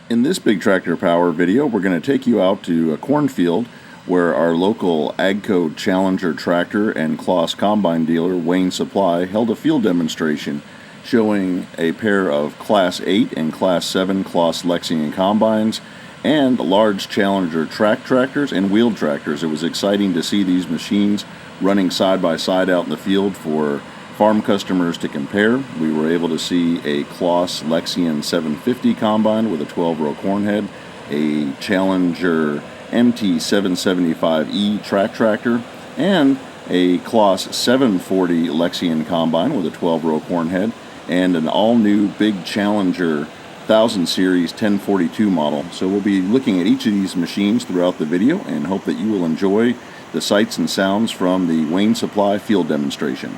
In this Big Tractor Power video, we're going to take you out to a cornfield where our local AGCO Challenger tractor and CLAAS combine dealer, Wayne Supply, held a field demonstration showing a pair of Class 8 and Class 7 CLAAS Lexington combines and large Challenger track tractors and wheeled tractors. It was exciting to see these machines running side by side out in the field for farm customers to compare. We were able to see a CLAAS Lexington 750 combine with a 12-row corn head, a Challenger MT775E track tractor, and a CLAAS 740 Lexington combine with a 12-row corn head, and an all-new big Challenger 1000 Series 1042 model. So we'll be looking at each of these machines throughout the video and hope that you will enjoy the sights and sounds from the Wayne Supply field demonstration.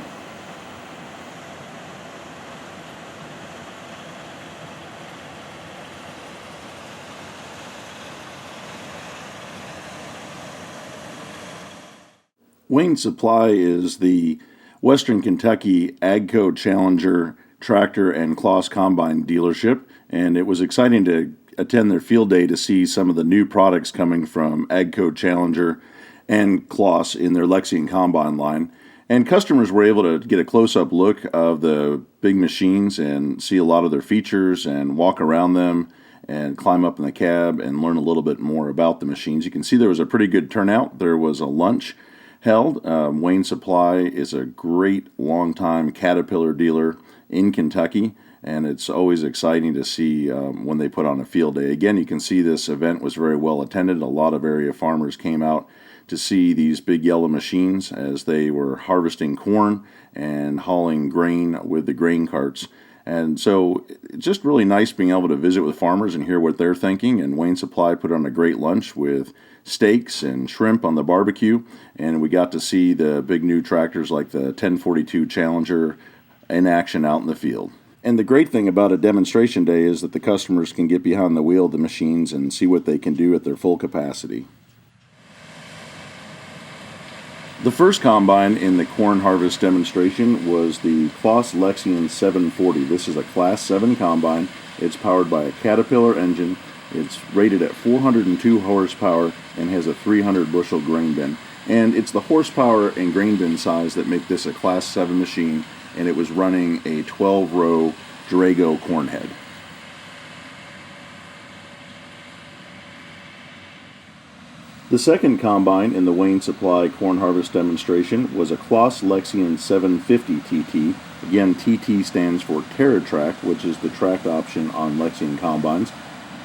Wayne Supply is the Western Kentucky AGCO Challenger tractor and CLAAS combine dealership, and it was exciting to attend their field day to see some of the new products coming from AGCO Challenger and CLAAS in their Lexington combine line. And customers were able to get a close-up look of the big machines and see a lot of their features and walk around them and climb up in the cab and learn a little bit more about the machines. You can see there was a pretty good turnout. There was a lunch held. Wayne Supply is a great long-time Caterpillar dealer in Kentucky, and it's always exciting to see when they put on a field day. Again, you can see this event was very well attended. A lot of area farmers came out to see these big yellow machines as they were harvesting corn and hauling grain with the grain carts. And so it's just really nice being able to visit with farmers and hear what they're thinking. And Wayne Supply put on a great lunch with steaks and shrimp on the barbecue, and we got to see the big new tractors like the 1042 Challenger in action out in the field. And the great thing about a demonstration day is that the customers can get behind the wheel of the machines and see what they can do at their full capacity. The first combine in the corn harvest demonstration was the CLAAS Lexington 740. This is a Class 7 combine. It's powered by a Caterpillar engine. It's rated at 402 horsepower and has a 300 bushel grain bin. And it's the horsepower and grain bin size that make this a Class 7 machine, and it was running a 12-row Drago corn head. The second combine in the Wayne Supply corn harvest demonstration was a CLAAS Lexington 750 TT. Again, TT stands for TerraTrack, which is the track option on Lexington combines.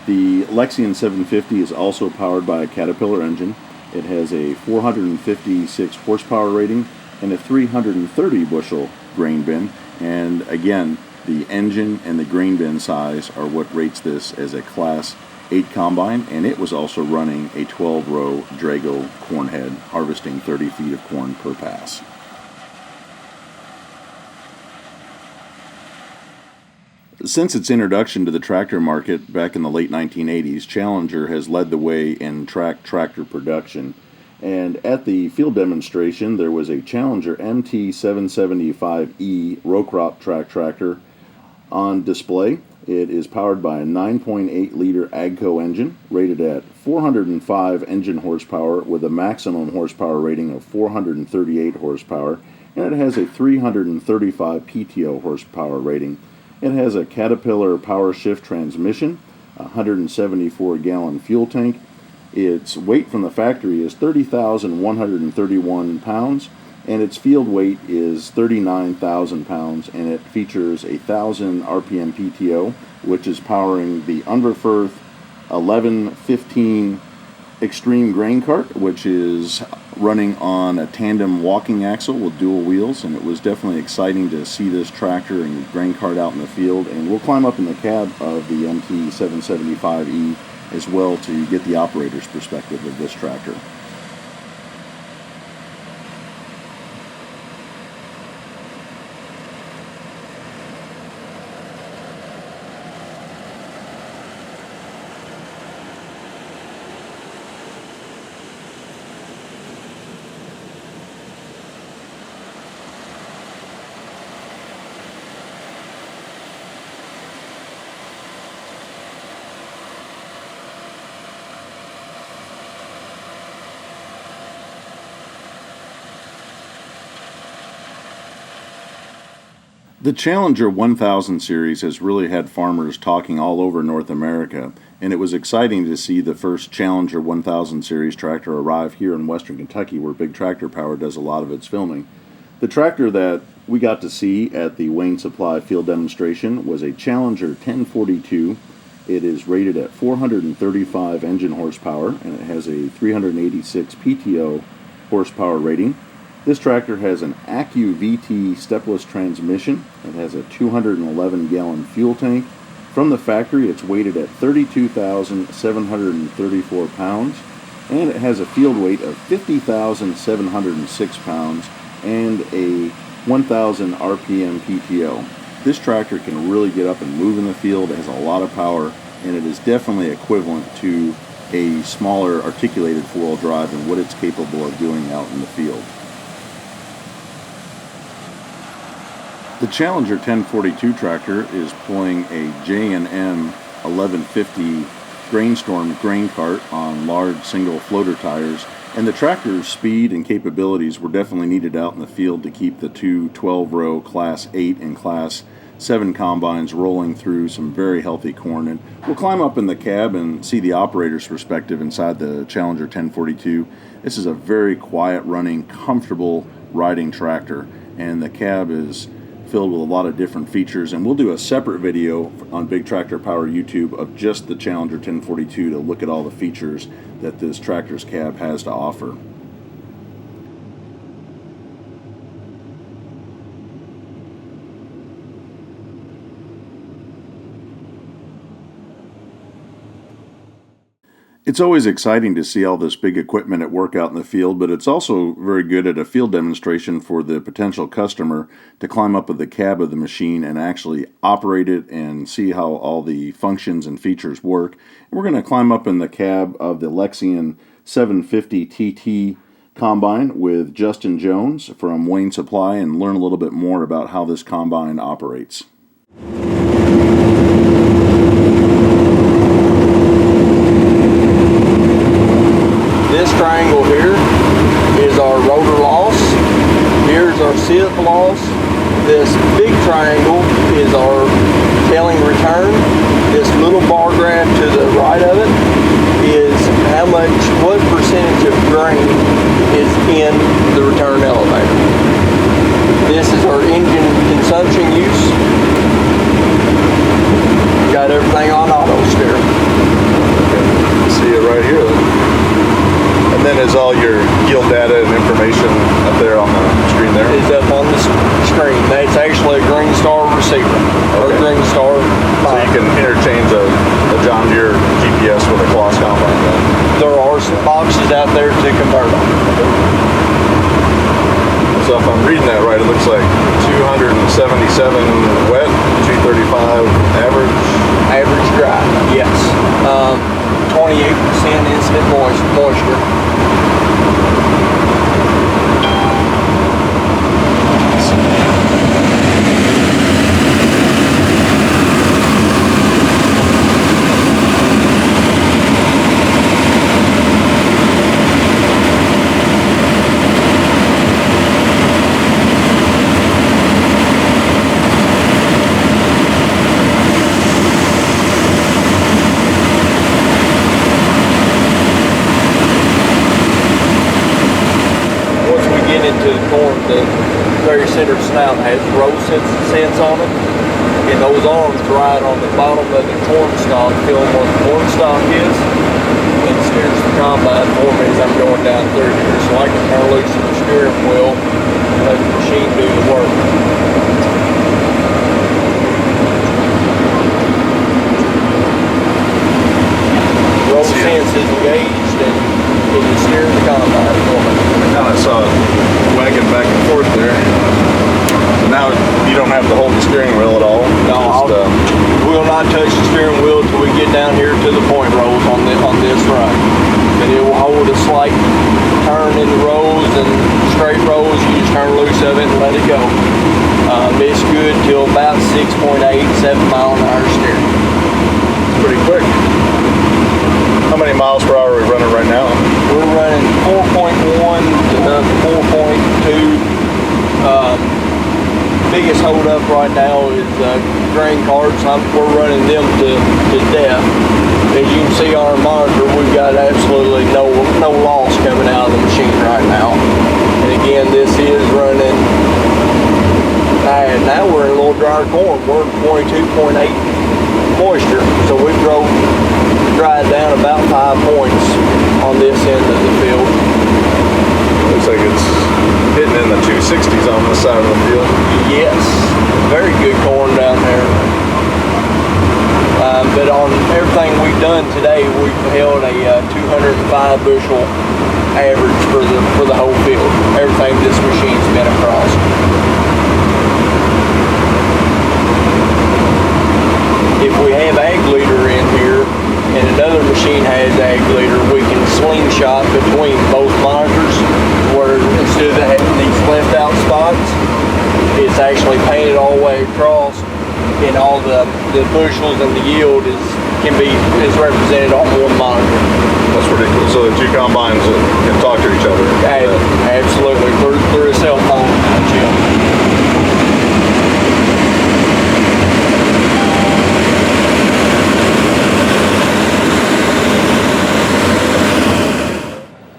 The Lexington 750 is also powered by a Caterpillar engine. It has a 456 horsepower rating and a 330 bushel grain bin. And again, the engine and the grain bin size are what rates this as a Class 8 combine, and it was also running a 12-row Drago corn head, harvesting 30 feet of corn per pass. Since its introduction to the tractor market back in the late 1980s, Challenger has led the way in tractor production. And at the field demonstration, there was a Challenger MT775E row crop track tractor on display. It is powered by a 9.8-liter AGCO engine, rated at 405 engine horsepower with a maximum horsepower rating of 438 horsepower, and it has a 335 PTO horsepower rating. It has a Caterpillar power shift transmission, a 174-gallon fuel tank. Its weight from the factory is 30,131 pounds, and its field weight is 39,000 pounds, and it features a 1,000 RPM PTO, which is powering the Underfirth 1115 Extreme grain cart, which is running on a tandem walking axle with dual wheels. And it was definitely exciting to see this tractor and grain cart out in the field. And we'll climb up in the cab of the MT775E as well to get the operator's perspective of this tractor. The Challenger 1000 series has really had farmers talking all over North America, and it was exciting to see the first Challenger 1000 series tractor arrive here in Western Kentucky, where Big Tractor Power does a lot of its filming. The tractor that we got to see at the Wayne Supply field demonstration was a Challenger 1042. It is rated at 435 engine horsepower, and it has a 386 PTO horsepower rating. This tractor has an AccuVT stepless transmission. It has a 211-gallon fuel tank. From the factory, it's weighted at 32,734 pounds, and it has a field weight of 50,706 pounds and a 1,000 RPM PTO. This tractor can really get up and move in the field. It has a lot of power, and it is definitely equivalent to a smaller articulated four-wheel drive and what it's capable of doing out in the field. The Challenger 1042 tractor is pulling a J&M 1150 Grainstorm grain cart on large single floater tires, and the tractor's speed and capabilities were definitely needed out in the field to keep the two 12-row Class 8 and Class 7 combines rolling through some very healthy corn. And we'll climb up in the cab and see the operator's perspective inside the Challenger 1042. This is a very quiet running, comfortable riding tractor, and the cab is filled with a lot of different features, and we'll do a separate video on Big Tractor Power YouTube of just the Challenger 1042 to look at all the features that this tractor's cab has to offer. It's always exciting to see all this big equipment at work out in the field, but it's also very good at a field demonstration for the potential customer to climb up with the cab of the machine and actually operate it and see how all the functions and features work. And we're going to climb up in the cab of the Lexion 750 TT combine with Justin Jones from Wayne Supply and learn a little bit more about how this combine operates. This triangle here is our rotor loss. Here's our sieve loss. This big triangle is our tailing return. This little bar graph to the right of it is what percentage of grain is in the return elevator. This is our engine consumption use. Got everything on auto steer. See it right here then. And then is all your yield data and information up there on the screen there? Is up on the screen. That's actually a Green Star receiver, or Green Star. So you can interchange a John Deere GPS with a CLAAS combine then? There are some boxes out there to convert them. So if I'm reading that right, it looks like 277 wet, 235 average? Average dry, yes. 28% instant moisture. The very center snout has row sense on it, and those arms ride on the bottom of the corn stalk, feeling what the corn stalk is, and steers the combine for me as I'm going down through here, so I can turn loose the steering wheel and let the machine do the work. Row sense is engaged, and it is steering the combine for me. Now I saw it wagging back and forth there. So now you don't have to hold the steering wheel at all? No, we'll not touch the steering wheel until we get down here to the point rows on this run. And it will hold a slight turn in the rows, and straight rows you just turn loose of it and let it go. It's good till about 6.8, 7 mile an hour steering. Pretty quick. How many miles per hour are we running right now? We're running 4.1 to 4.2. Biggest hold up right now grain carts. We're running them to death. As you can see on our monitor, we've got absolutely no loss coming out of the machine right now. And again, this is running, and now we're in a little drier corn. We're 22.8 moisture, so we've dried down about 5 points on this end of the field. Looks like it's hitting in the 260s on this side of the field. Yes, very good corn down there. But on everything we've done today, we've held a 205 bushel average for the whole field. Everything this machine's been across. If we have ag leader in here and another machine has ag leader, we can slingshot between both monitors, where instead of having these left out spots, it's actually painted all the way across, and all the bushels and the yield is represented on one monitor. That's pretty cool. So the two combines can talk to each other. Absolutely, through a cell phone chip.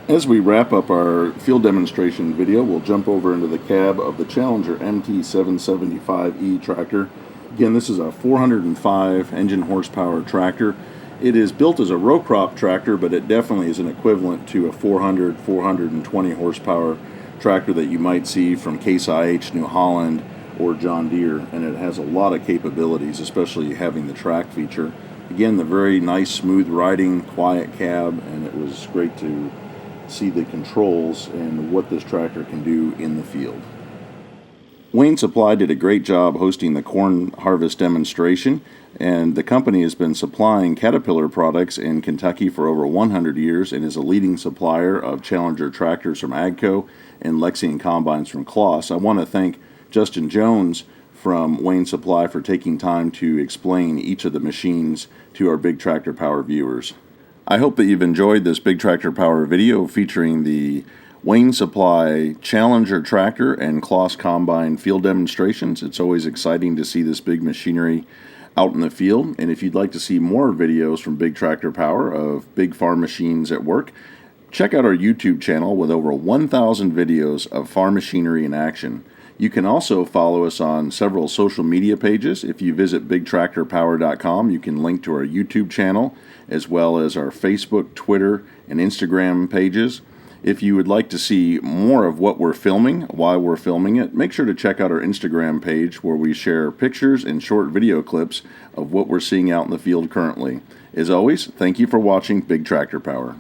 As we wrap up our field demonstration video, we'll jump over into the cab of the Challenger MT775E tractor. Again, this is a 405 engine horsepower tractor. It is built as a row crop tractor, but it definitely is an equivalent to a 420 horsepower tractor that you might see from Case IH, New Holland, or John Deere, and it has a lot of capabilities, especially having the track feature. Again, the very nice, smooth riding, quiet cab, and it was great to see the controls and what this tractor can do in the field. Wayne Supply did a great job hosting the corn harvest demonstration, and the company has been supplying Caterpillar products in Kentucky for over 100 years and is a leading supplier of Challenger tractors from AGCO and Lexington combines from CLAAS. I want to thank Justin Jones from Wayne Supply for taking time to explain each of the machines to our Big Tractor Power viewers. I hope that you've enjoyed this Big Tractor Power video featuring the Wayne Supply Challenger tractor and CLAAS combine field demonstrations. It's always exciting to see this big machinery out in the field. And if you'd like to see more videos from Big Tractor Power of big farm machines at work, check out our YouTube channel with over 1,000 videos of farm machinery in action. You can also follow us on several social media pages. If you visit bigtractorpower.com, you can link to our YouTube channel, as well as our Facebook, Twitter, and Instagram pages. If you would like to see more of what we're filming, why we're filming it, make sure to check out our Instagram page, where we share pictures and short video clips of what we're seeing out in the field currently. As always, thank you for watching Big Tractor Power.